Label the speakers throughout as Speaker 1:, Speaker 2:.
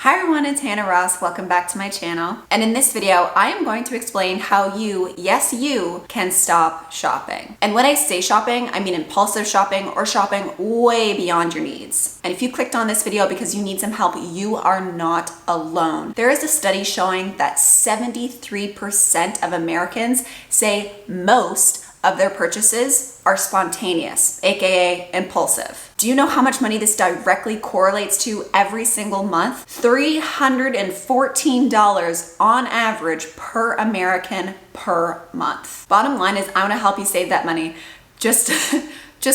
Speaker 1: Hi everyone, it's Hannah Ross. Welcome back to my channel. And in this video, I am going to explain how you, yes you, can stop shopping. And when I say shopping, I mean impulsive shopping or shopping way beyond your needs. And if you clicked on this video because you need some help, you are not alone. There is a study showing that 73% of Americans say most of their purchases are spontaneous, aka impulsive. Do you know how much money this directly correlates to every single month? $314 on average per American per month. Bottom line is, I want to help you save that money. Just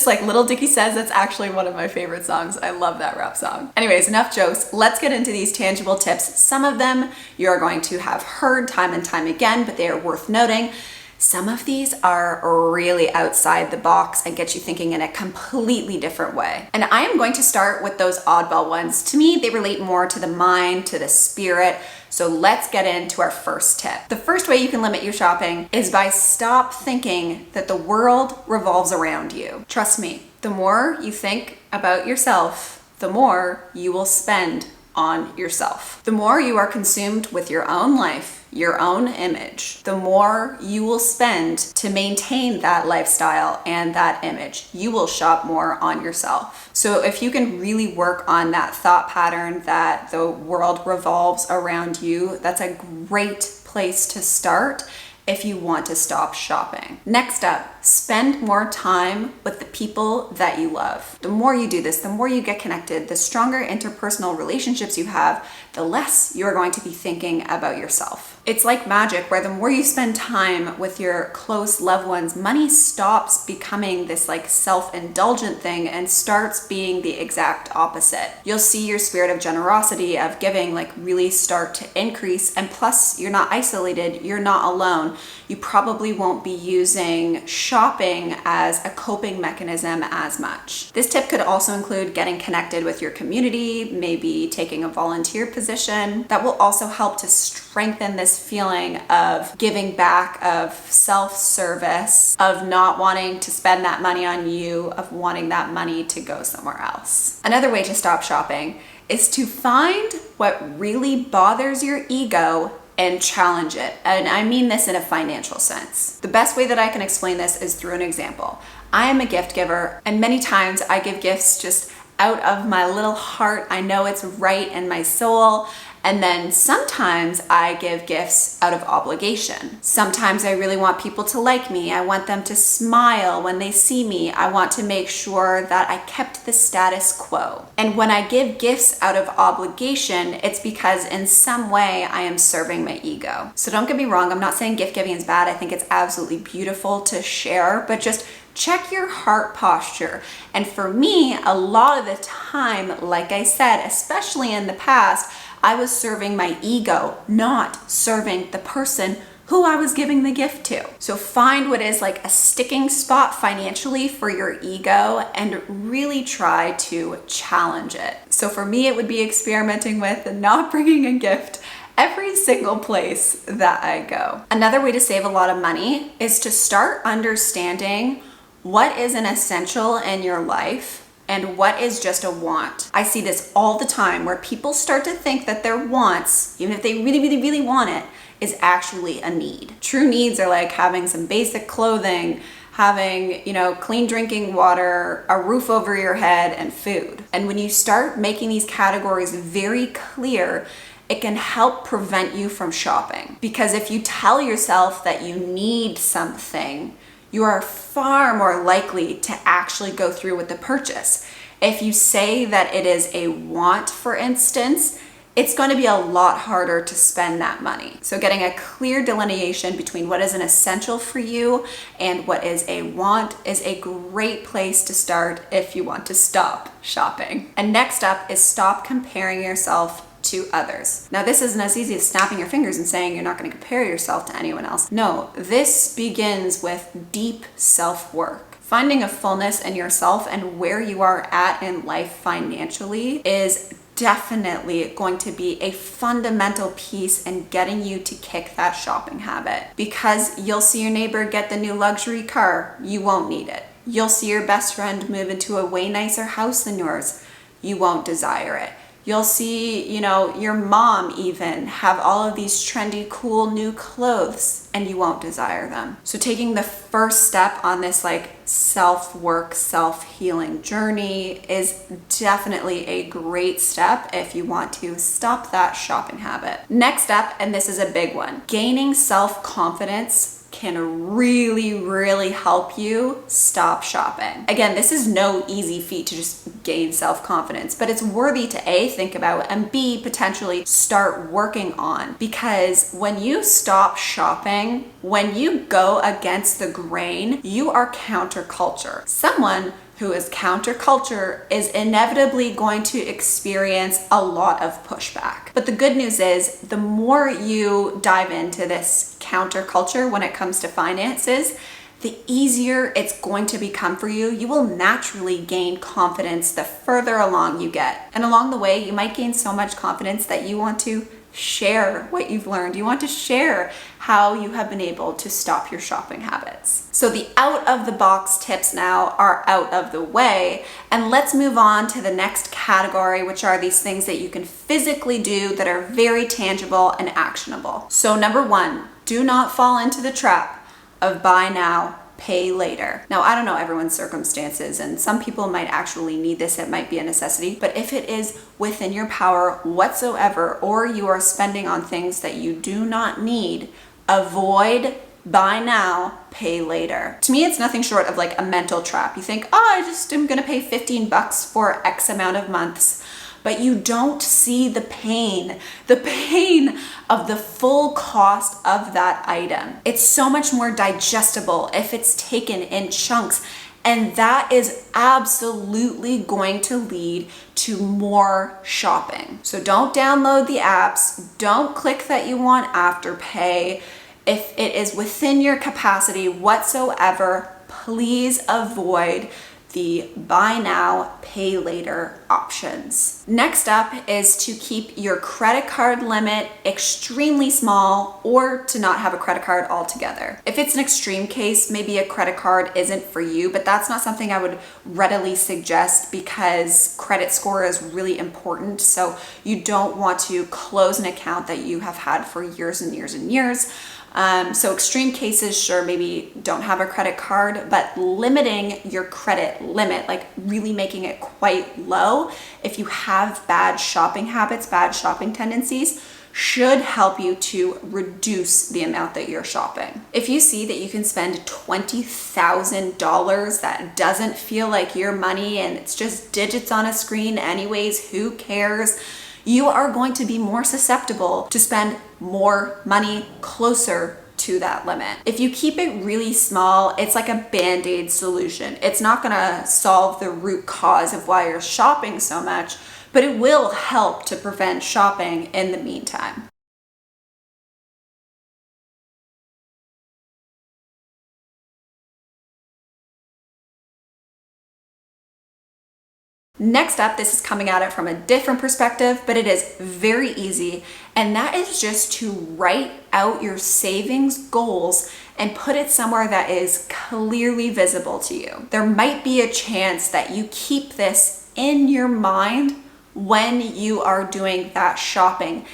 Speaker 1: like Little Dicky Says, that's actually one of my favorite songs. I love that rap song. Anyways, enough jokes. Let's get into these tangible tips. Some of them you're going to have heard time and time again, but they are worth noting. Some of these are really outside the box and get you thinking in a completely different way. And I am going to start with those oddball ones. To me, they relate more to the mind, to the spirit. So let's get into our first tip. The first way you can limit your shopping is by stop thinking that the world revolves around you. Trust me, the more you think about yourself, the more you will spend on yourself. The more you are consumed with your own life, your own image, the more you will spend to maintain that lifestyle and that image. You will shop more on yourself. So if you can really work on that thought pattern that the world revolves around you, that's a great place to start if you want to stop shopping. Next up, spend more time with the people that you love. The more you do this, the more you get connected, the stronger interpersonal relationships you have, the less you're going to be thinking about yourself. It's like magic, where the more you spend time with your close loved ones, money stops becoming this like self-indulgent thing and starts being the exact opposite. You'll see your spirit of generosity, of giving, like really start to increase. And plus, you're not isolated, you're not alone. You probably won't be using shopping as a coping mechanism as much. This tip could also include getting connected with your community, maybe taking a volunteer position. That will also help to strengthen this feeling of giving back, of self-service, of not wanting to spend that money on you, of wanting that money to go somewhere else. Another way to stop shopping is to find what really bothers your ego and challenge it. And I mean this in a financial sense. The best way that I can explain this is through an example. I am a gift giver, and many times I give gifts just out of my little heart. I know it's right in my soul. And then sometimes I give gifts out of obligation. Sometimes I really want people to like me. I want them to smile when they see me. I want to make sure that I kept the status quo. And when I give gifts out of obligation, it's because in some way I am serving my ego. So don't get me wrong, I'm not saying gift giving is bad. I think it's absolutely beautiful to share, but just check your heart posture. And for me, a lot of the time, like I said, especially in the past, I was serving my ego, not serving the person who I was giving the gift to. So find what is like a sticking spot financially for your ego and really try to challenge it. So for me, it would be experimenting with not bringing a gift every single place that I go. Another way to save a lot of money is to start understanding what is an essential in your life and what is just a want. I see this all the time where people start to think that their wants, even if they really, really, really want it, is actually a need. True needs are like having some basic clothing, having, clean drinking water, a roof over your head, and food. And when you start making these categories very clear, it can help prevent you from shopping. Because if you tell yourself that you need something, you are far more likely to actually go through with the purchase. If you say that it is a want, for instance, it's going to be a lot harder to spend that money. So getting a clear delineation between what is an essential for you and what is a want is a great place to start if you want to stop shopping. And next up is stop comparing yourself to others. Now, this isn't as easy as snapping your fingers and saying you're not going to compare yourself to anyone else. No, this begins with deep self-work. Finding a fullness in yourself and where you are at in life financially is definitely going to be a fundamental piece in getting you to kick that shopping habit. Because you'll see your neighbor get the new luxury car, you won't need it. You'll see your best friend move into a way nicer house than yours, you won't desire it. You'll see, your mom even have all of these trendy, cool new clothes, and you won't desire them. So taking the first step on this like self-work, self-healing journey is definitely a great step if you want to stop that shopping habit. Next up, and this is a big one, gaining self-confidence can really help you stop shopping. Again, this is no easy feat to just gain self-confidence, but it's worthy to A, think about, and B, potentially start working on. Because when you stop shopping, when you go against the grain, you are counterculture. Someone who is counterculture is inevitably going to experience a lot of pushback. But the good news is, the more you dive into this counterculture when it comes to finances, the easier it's going to become for you. You will naturally gain confidence the further along you get. And along the way, you might gain so much confidence that you want to share what you've learned. You want to share how you have been able to stop your shopping habits. So the out of the box tips now are out of the way, and let's move on to the next category, which are these things that you can physically do that are very tangible and actionable. So number one, do not fall into the trap of buy now, pay later. Now, I don't know everyone's circumstances, and some people might actually need this. It might be a necessity, but if it is within your power whatsoever, or you are spending on things that you do not need, avoid buy now, pay later. To me, it's nothing short of like a mental trap. You think, oh, I just am gonna pay $15 for X amount of months. But you don't see the pain of the full cost of that item. It's so much more digestible if it's taken in chunks, and that is absolutely going to lead to more shopping. So don't download the apps, don't click that you want Afterpay. If it is within your capacity whatsoever, please avoid the buy now, pay later options. Next up is to keep your credit card limit extremely small, or to not have a credit card altogether. If it's an extreme case, maybe a credit card isn't for you, but that's not something I would readily suggest because credit score is really important. So you don't want to close an account that you have had for years and years and years. So extreme cases, sure, maybe don't have a credit card, but limiting your credit limit, like really making it quite low if you have bad shopping habits, bad shopping tendencies, should help you to reduce the amount that you're shopping. If you see that you can spend $20,000 that doesn't feel like your money and it's just digits on a screen anyways, who cares? You are going to be more susceptible to spend more money closer to that limit. If you keep it really small, it's like a band-aid solution. It's not gonna solve the root cause of why you're shopping so much, but it will help to prevent shopping in the meantime. Next up, this is coming at it from a different perspective, but it is very easy, and that is just to write out your savings goals and put it somewhere that is clearly visible to you. There might be a chance that you keep this in your mind when you are doing that shopping.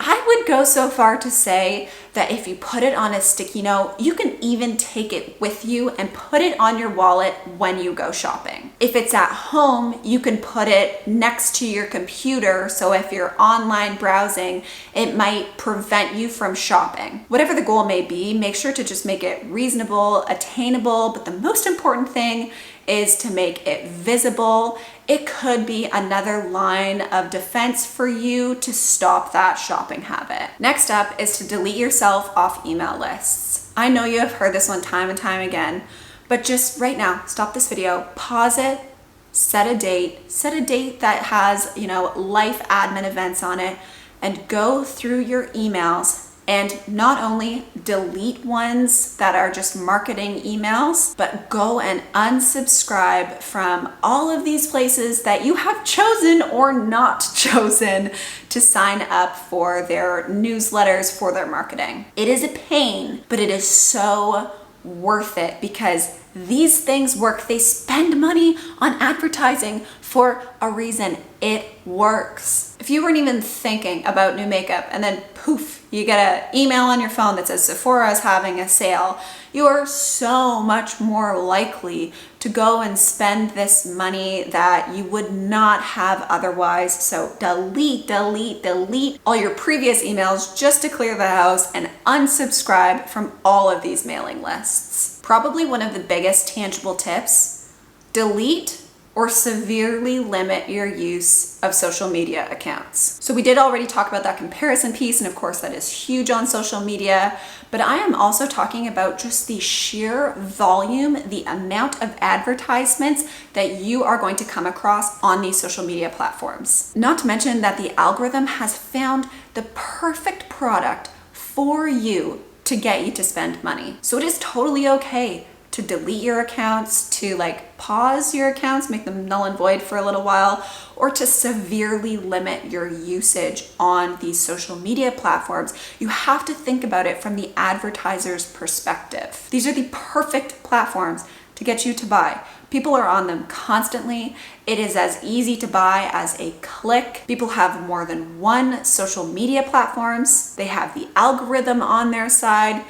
Speaker 1: I would go so far to say that if you put it on a sticky note, you can even take it with you and put it on your wallet when you go shopping. If it's at home, you can put it next to your computer, so if you're online browsing, it might prevent you from shopping. Whatever the goal may be, make sure to just make it reasonable, attainable, but the most important thing is to make it visible. It could be another line of defense for you to stop that shopping habit. Next up is to delete yourself off email lists. I know you have heard this one time and time again, but just right now, stop this video, pause it, set a date that has, life admin events on it, and go through your emails and not only delete ones that are just marketing emails, but go and unsubscribe from all of these places that you have chosen or not chosen to sign up for their newsletters, for their marketing. It is a pain, but it is so worth it, because These things work. They spend money on advertising for a reason. It works. If you weren't even thinking about new makeup and then poof, you get an email on your phone that says Sephora is having a sale, you are so much more likely to go and spend this money that you would not have otherwise. So delete all your previous emails just to clear the house and unsubscribe from all of these mailing lists. Probably one of the biggest tangible tips: delete or severely limit your use of social media accounts. So we did already talk about that comparison piece, and of course that is huge on social media, but I am also talking about just the sheer volume, the amount of advertisements that you are going to come across on these social media platforms. Not to mention that the algorithm has found the perfect product for you to get you to spend money. So it is totally okay to delete your accounts, to pause your accounts, make them null and void for a little while, or to severely limit your usage on these social media platforms. You have to think about it from the advertiser's perspective. These are the perfect platforms to get you to buy. People are on them constantly. It is as easy to buy as a click. People have more than one social media platforms. They have the algorithm on their side.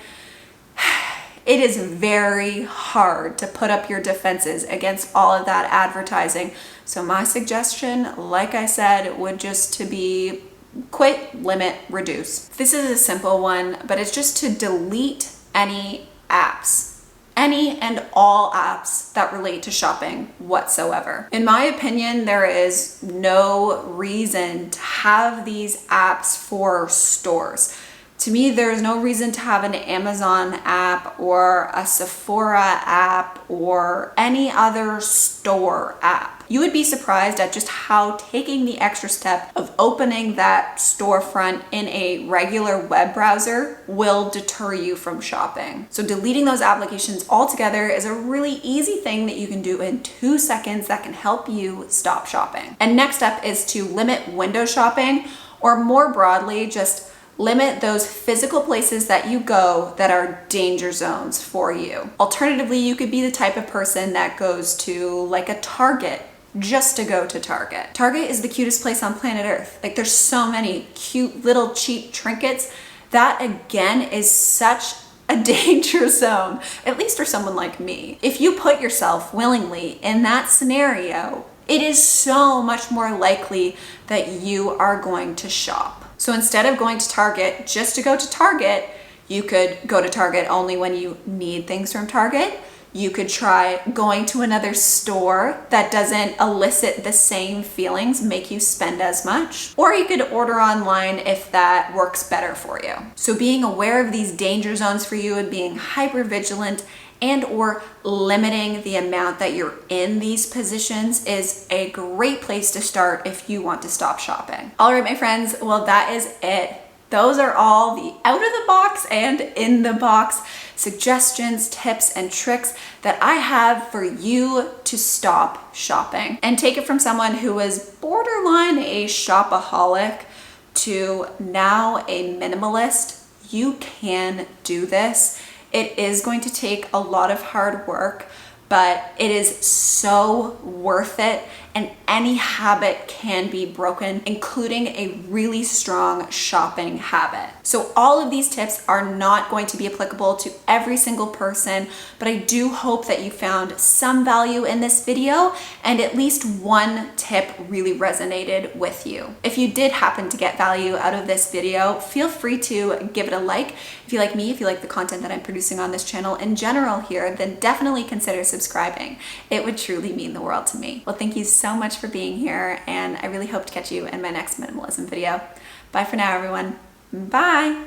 Speaker 1: It is very hard to put up your defenses against all of that advertising. So my suggestion, like I said, would just to be quit, limit, reduce. This is a simple one, but it's just to delete any apps. Any and all apps that relate to shopping whatsoever. In my opinion, there is no reason to have these apps for stores. To me, there is no reason to have an Amazon app or a Sephora app or any other store app. You would be surprised at just how taking the extra step of opening that storefront in a regular web browser will deter you from shopping. So deleting those applications altogether is a really easy thing that you can do in 2 seconds that can help you stop shopping. And next up is to limit window shopping, or more broadly, just limit those physical places that you go that are danger zones for you. Alternatively, you could be the type of person that goes to a Target just to go to Target. Target is the cutest place on planet Earth. There's so many cute little cheap trinkets. That again is such a danger zone, at least for someone like me. If you put yourself willingly in that scenario, it is so much more likely that you are going to shop. So instead of going to Target just to go to Target, you could go to Target only when you need things from Target. You could try going to another store that doesn't elicit the same feelings, make you spend as much. Or you could order online if that works better for you. So being aware of these danger zones for you and being hyper vigilant and or limiting the amount that you're in these positions is a great place to start if you want to stop shopping. All right, my friends, well, that is it. Those are all the out of the box and in the box suggestions, tips, and tricks that I have for you to stop shopping. And take it from someone who was borderline a shopaholic to now a minimalist. You can do this. It is going to take a lot of hard work, but it is so worth it, and any habit can be broken, including a really strong shopping habit. So all of these tips are not going to be applicable to every single person, but I do hope that you found some value in this video and at least one tip really resonated with you. If you did happen to get value out of this video, feel free to give it a like. If you like me, if you like the content that I'm producing on this channel in general here, then definitely consider subscribing. It would truly mean the world to me. Well, thank you so much for being here, and I really hope to catch you in my next minimalism video. Bye for now, everyone. Bye.